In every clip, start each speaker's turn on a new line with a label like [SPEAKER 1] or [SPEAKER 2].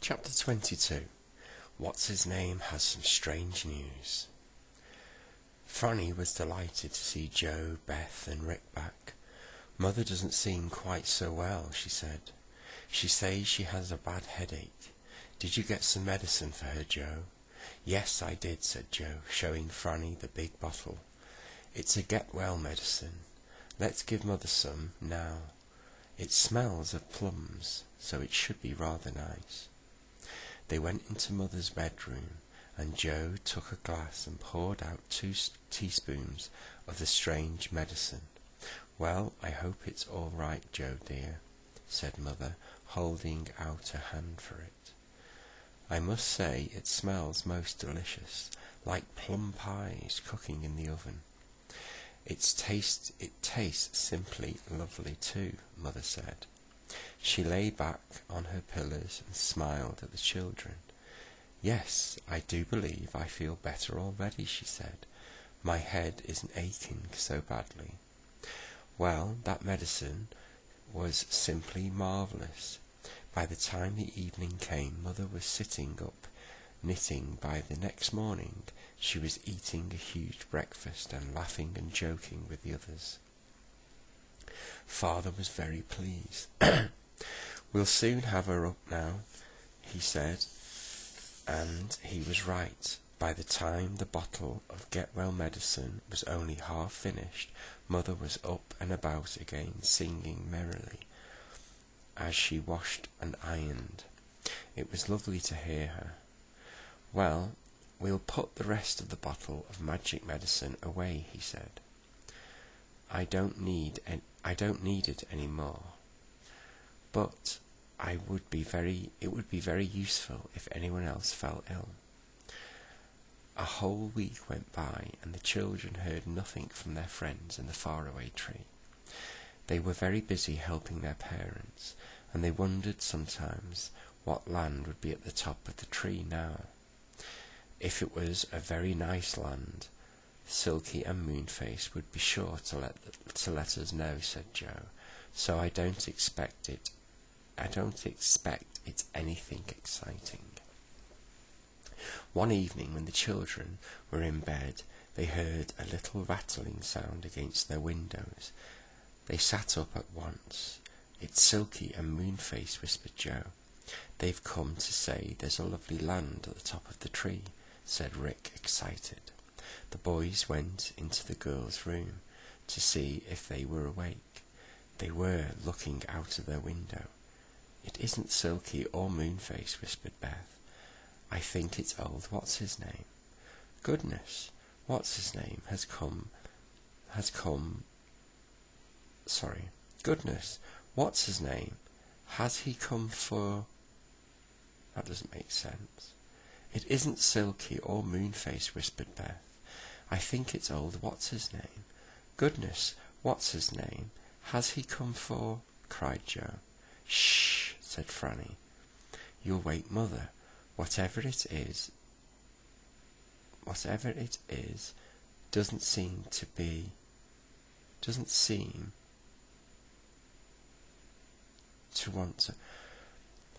[SPEAKER 1] Chapter 22. What's His Name has some strange news. Franny was delighted to see Joe, Beth and Rick back. Mother doesn't seem quite so well, she said. She says she has a bad headache. Did you get some medicine for her, Joe? Yes, I did, said Joe, showing Franny the big bottle. It's a get-well medicine. Let's give Mother some now. It smells of plums, so it should be rather nice. They went into Mother's bedroom, and Joe took a glass and poured out 2 teaspoons of the strange medicine. Well, I hope it's all right, Joe dear, said Mother, holding out a hand for it. I must say it smells most delicious, like plum pies cooking in the oven. It tastes simply lovely too, Mother said. She lay back on her pillows and smiled at the children. Yes, I do believe I feel better already, she said. My head isn't aching so badly. Well, that medicine was simply marvellous. By the time the evening came, Mother was sitting up, knitting. By the next morning, she was eating a huge breakfast and laughing and joking with the others. Father was very pleased. We'll soon have her up now, he said, and he was right. By the time the bottle of get-well medicine was only half finished, Mother was up and about again, singing merrily as she washed and ironed. It was lovely to hear her. Well, we'll put the rest of the bottle of magic medicine away, he said. I don't need it any more. But it would be very useful if anyone else fell ill. A whole week went by, and the children heard nothing from their friends in the faraway tree. They were very busy helping their parents, and they wondered sometimes what land would be at the top of the tree now. If it was a very nice land, Silky and Moonface would be sure to let us know, said Joe. So I don't expect it's anything exciting. One evening when the children were in bed, they heard a little rattling sound against their windows. They sat up at once. It's Silky and Moonface, whispered Joe. They've come to say there's a lovely land at the top of the tree, said Rick, excited. The boys went into the girls' room to see if they were awake. They were looking out of their window. It isn't Silky or Moonface, whispered Beth. I think it's old what's-his-name. Goodness, what's-his-name Goodness, what's-his-name? Has he come for... That doesn't make sense. It isn't Silky or Moonface, whispered Beth. I think it's old what's-his-name. Goodness, what's-his-name? Has he come for... cried Joe. Shh, said Franny. You'll wake Mother. Whatever it is, doesn't seem to want to...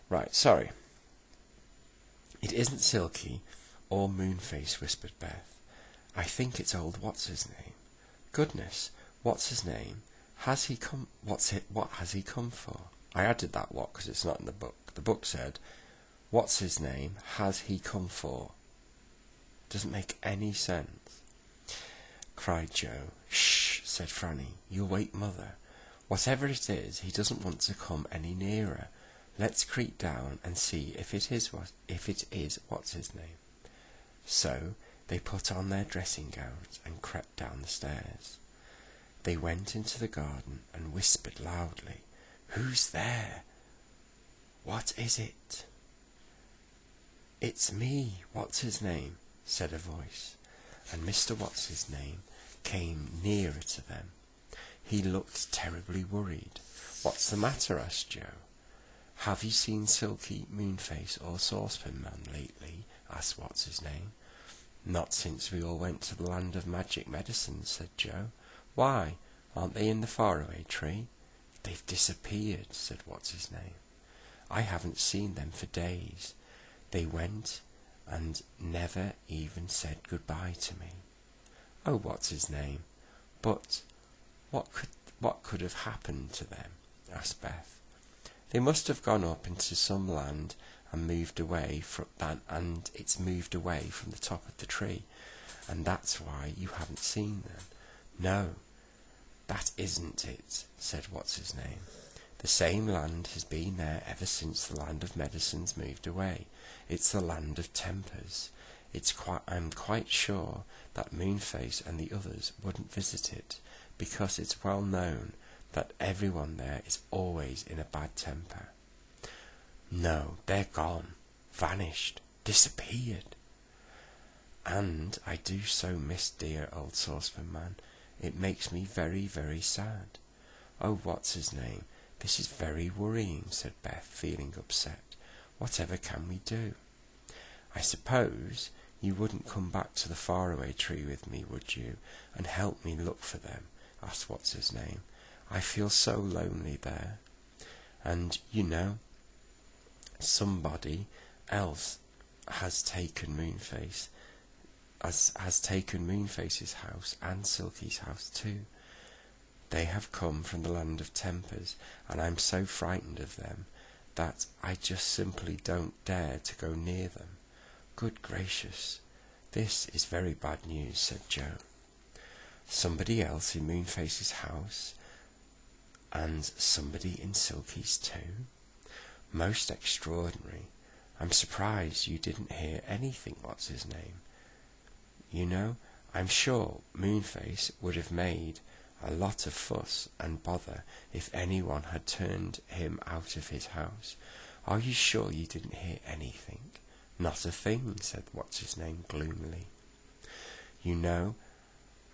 [SPEAKER 1] Right, sorry. It isn't Silky or Moonface, whispered Beth. I think it's old what's-his-name. Goodness, what's-his-name? Has he come... What has he come for? I added that what because it's not in the book. The book said, what's his name? Has he come for? Doesn't make any sense. Cried Joe. Shh, said Franny. You'll wake Mother. Whatever it is, he doesn't want to come any nearer. Let's creep down and see if it is what's his name. So they put on their dressing gowns and crept down the stairs. They went into the garden and whispered loudly, Who's there? What is it? It's me, what's-his-name, said a voice, and Mr. What's-his-name came nearer to them. He looked terribly worried. What's the matter? Asked Joe. Have you seen Silky, Moonface or Saucepan Man lately? Asked What's-his-name. Not since we all went to the land of magic medicine, said Joe. Why, aren't they in the faraway tree? They've disappeared, said What's-his-name. I haven't seen them for days. They went and never even said goodbye to me. Oh, what's his name? But what could have happened to them? Asked Beth. They must have gone up into some land and moved away from that, and it's moved away from the top of the tree, and that's why you haven't seen them. No, that isn't it, said what's-his-name. The same land has been there ever since the land of medicines moved away. It's the land of tempers. I'm quite sure that Moonface and the others wouldn't visit it, because it's well known that everyone there is always in a bad temper. No, they're gone, vanished, disappeared. And I do so miss dear old Saucepan Man. It makes me very, very sad. Oh, what's-his-name, this is very worrying, said Beth, feeling upset. Whatever can we do? I suppose you wouldn't come back to the faraway tree with me, would you, and help me look for them? Asked what's-his-name. I feel so lonely there. And, you know, somebody else has taken Moonface's house and Silky's house too. They have come from the land of tempers, and I'm so frightened of them that I just simply don't dare to go near them. Good gracious, this is very bad news, said Joe. Somebody else in Moonface's house, and somebody in Silky's too? Most extraordinary. I'm surprised you didn't hear anything, what's-his-name. You know, I'm sure Moonface would have made a lot of fuss and bother if anyone had turned him out of his house. Are you sure you didn't hear anything? Not a thing, said what's-his-name gloomily. You know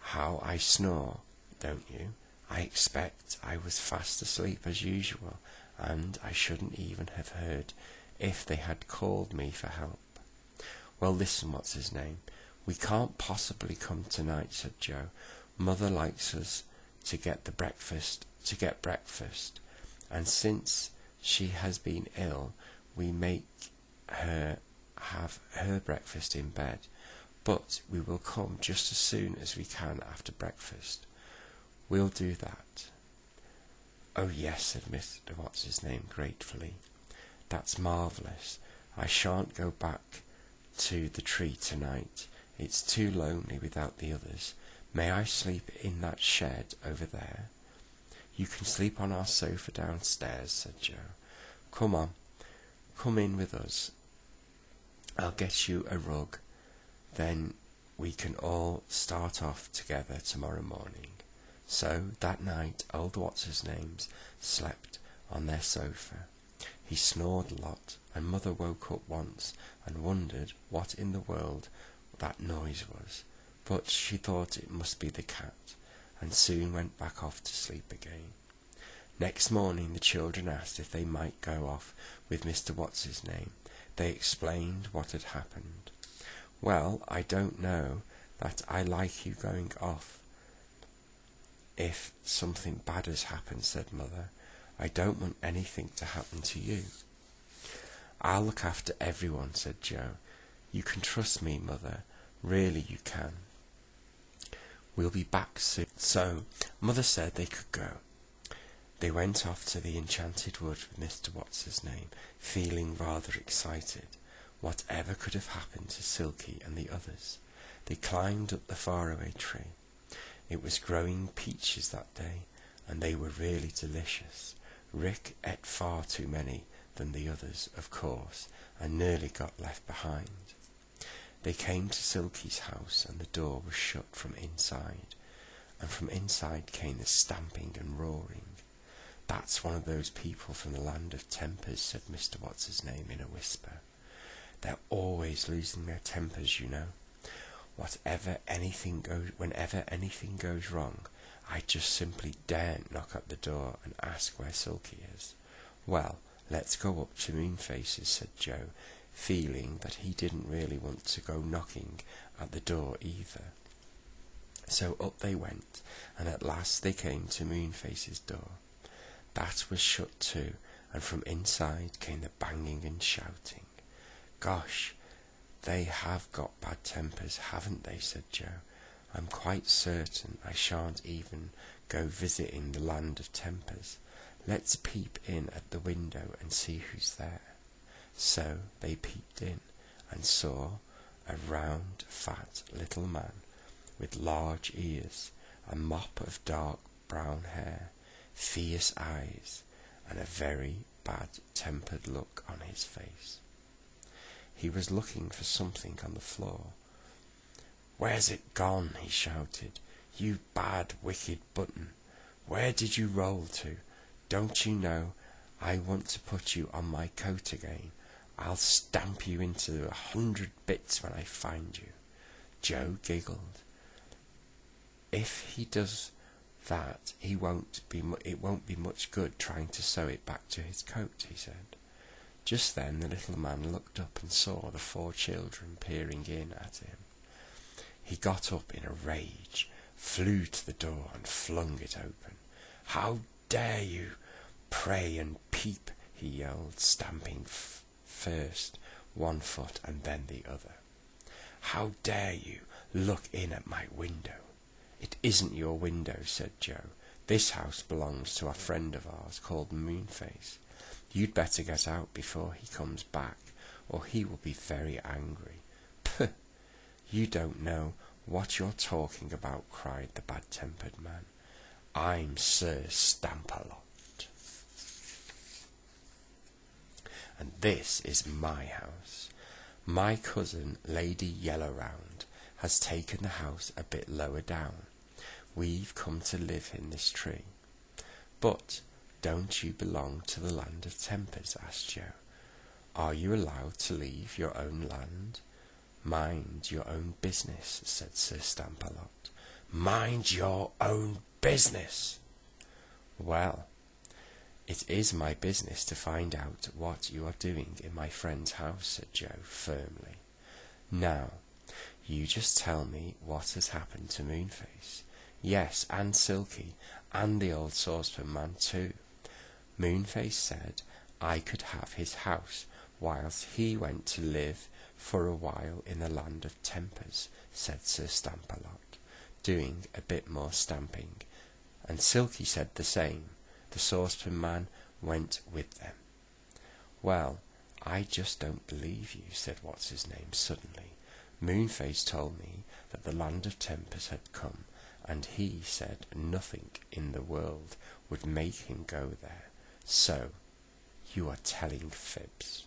[SPEAKER 1] how I snore, don't you? I expect I was fast asleep as usual, and I shouldn't even have heard if they had called me for help. Well, listen, what's-his-name, we can't possibly come tonight, said Joe. Mother likes us to get breakfast, and since she has been ill, we make her have her breakfast in bed, but we will come just as soon as we can after breakfast. We'll do that. Oh yes, said Mr. What's-his-name gratefully. That's marvellous. I shan't go back to the tree tonight. It's too lonely without the others. May I sleep in that shed over there? You can sleep on our sofa downstairs, said Joe. Come on, come in with us. I'll get you a rug. Then we can all start off together tomorrow morning. So that night old what's-his-name slept on their sofa. He snored a lot, and Mother woke up once and wondered what in the world that noise was, but she thought it must be the cat, and soon went back off to sleep again. Next morning the children asked if they might go off with Mr. What's-his-name. They explained what had happened. Well, I don't know that I like you going off if something bad has happened, said Mother. I don't want anything to happen to you. I'll look after everyone, said Joe. You can trust me, Mother. Really you can. We'll be back soon. So Mother said they could go. They went off to the enchanted wood with Mr. What's-his-name, feeling rather excited. Whatever could have happened to Silky and the others? They climbed up the faraway tree. It was growing peaches that day, and they were really delicious. Rick ate far too many than the others, of course, and nearly got left behind. They came to Silky's house, and the door was shut from inside, and from inside came the stamping and roaring. That's one of those people from the land of tempers, said Mr. What's-his-name in a whisper. They're always losing their tempers, you know. Whenever anything goes wrong, I just simply daren't knock at the door and ask where Silky is. Well, let's go up to Moonface's, said Joe, feeling that he didn't really want to go knocking at the door either. So up they went, and at last they came to Moonface's door. That was shut too, and from inside came the banging and shouting. Gosh, they have got bad tempers, haven't they, said Joe. I'm quite certain I shan't even go visiting the land of tempers. Let's peep in at the window and see who's there. So they peeped in and saw a round, fat little man with large ears, a mop of dark brown hair, fierce eyes, and a very bad-tempered look on his face. He was looking for something on the floor. "Where's it gone?" he shouted. "You bad, wicked button! Where did you roll to? Don't you know I want to put you on my coat again? I'll stamp you into 100 bits when I find you." Joe giggled. "If he does that, it won't be much good trying to sew it back to his coat," he said. Just then the little man looked up and saw the 4 children peering in at him. He got up in a rage, flew to the door and flung it open. "How dare you pray and peep?" he yelled, stamping first one foot and then the other. "How dare you look in at my window?" "It isn't your window," said Joe. "This house belongs to a friend of ours called Moonface. You'd better get out before he comes back, or he will be very angry." "Puh! You don't know what you're talking about," cried the bad-tempered man. "I'm Sir Stamp-a-Lot, and this is my house. My cousin, Lady Yellow-Round, has taken the house a bit lower down. We've come to live in this tree." "But don't you belong to the land of tempers?" asked Joe. "Are you allowed to leave your own land?" "Mind your own business," said Sir Stamp-a-Lot. "Mind your own business!" "Well, it is my business to find out what you are doing in my friend's house," said Joe firmly. "Now, you just tell me what has happened to Moonface. Yes, and Silky, and the old saucepan man too. Moonface said I could have his house whilst he went to live for a while in the land of tempers," said Sir Stamp-a-Lot, doing a bit more stamping, and Silky said the same. The saucepan man went with them. "Well, I just don't believe you," said What's-his-name suddenly. "Moonface told me that the land of tempers had come, and he said nothing in the world would make him go there. So, you are telling fibs."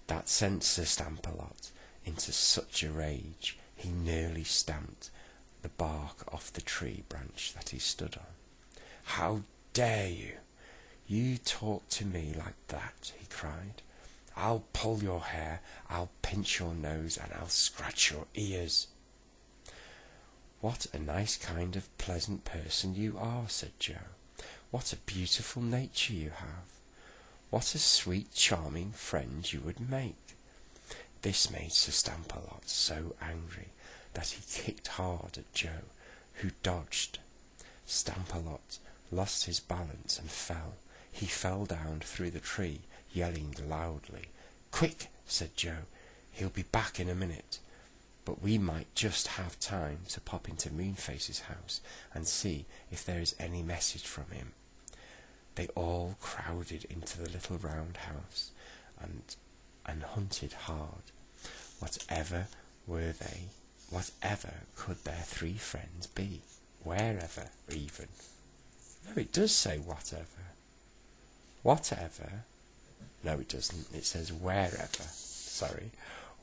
[SPEAKER 1] That sent Sir Stamp-a-Lot into such a rage he nearly stamped the bark off the tree branch that he stood on. "How dare you? You talk to me like that?" he cried. "I'll pull your hair, I'll pinch your nose, and I'll scratch your ears." "What a nice kind of pleasant person you are," said Joe. "What a beautiful nature you have. What a sweet, charming friend you would make." This made Sir Stamp-a-Lot so angry that he kicked hard at Joe, who dodged. Stamp-a-Lot lost his balance and fell. He fell down through the tree, yelling loudly. "Quick!" said Joe. "He'll be back in a minute." But we might just have time to pop into Moonface's house and see if there is any message from him. They all crowded into the little round house and hunted hard. Whatever could their 3 friends be? Wherever, even. No, it does say whatever. Whatever? No, it doesn't. It says wherever. Sorry.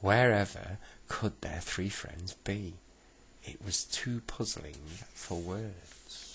[SPEAKER 1] Wherever could their 3 friends be? It was too puzzling for words.